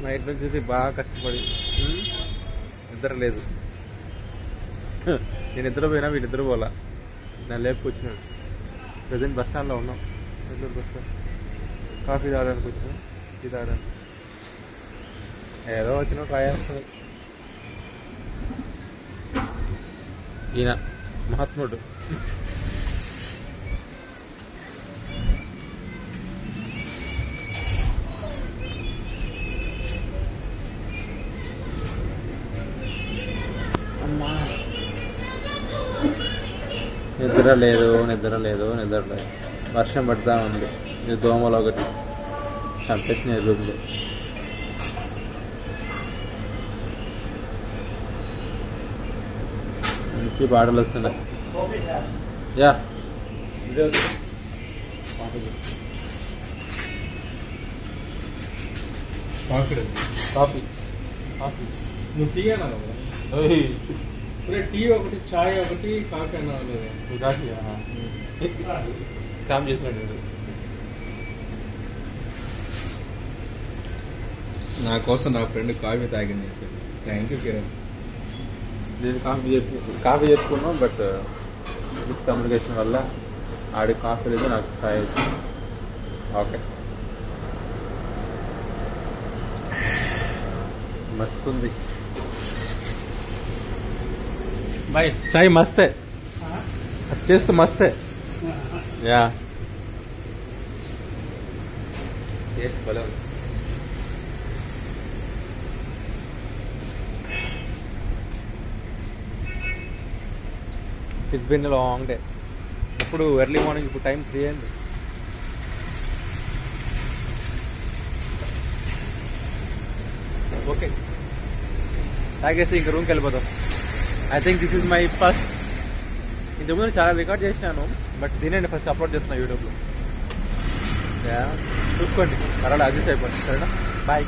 Night నుంచి బాగా కష్టపడి నిద్ర లేదు. నేను నిద్ర పోయినా వీళ్ళు నిద్ర పోలా. నేను లేపుకొచ్చినాను. ప్రజెంట్ బస్ స్టాండ్లో ఉన్నాం. Nellore bus stand. కాఫీ తాగడానికి వచ్చినాం. టీ తాగడానికి ఏదో వచ్చినా ట్రై చేస్తుంది. ఈయన మహాత్ముడు. నిద్ర లేదు. వర్షం పడతా ఉంది. ఇది దోమలు ఒకటి చంపేసిన రూమ్లో. మంచి పాటలు వస్తున్నాయి. యా కాఫీ నువ్వు టీ అన్నావు కదా. టీ ఒకటి, చాయ్ ఒకటి, కాఫీ అన్నావు లేదా? కాఫీ కామ్ చేసినాడు. నా కోసం నా ఫ్రెండ్ కాఫీ తాగింది. Thank you Kiran. నేను కాఫీ చెప్పుకున్నాం. బట్ మిస్ కమ్యూనికేషన్ వల్ల ఆడి కాఫీ లేదు, నాకు చాయ్ వేసింది. ఓకే మస్తుంది भाई. चाय मस्त है. टेस्ट मस्त है. या टेस्ट भले. It's been a long day. ఇప్పుడు ఎర్లీ మార్నింగ్, ఇప్పుడు టైం 3 అయింది. ఓకే తాగేసి ఇంక రూమ్కి వెళ్ళిపోతాం. I think this is my first. ఇంతకుముందు చాలా రికార్డ్ చేసినాను, బట్ దీనే ఫస్ట్ అప్లోడ్ చేస్తున్నా యూట్యూబ్లో. చూసుకోండి, పర్వాలేదు, అడ్జస్ట్ అయిపోండి. సరేనా? బాయ్.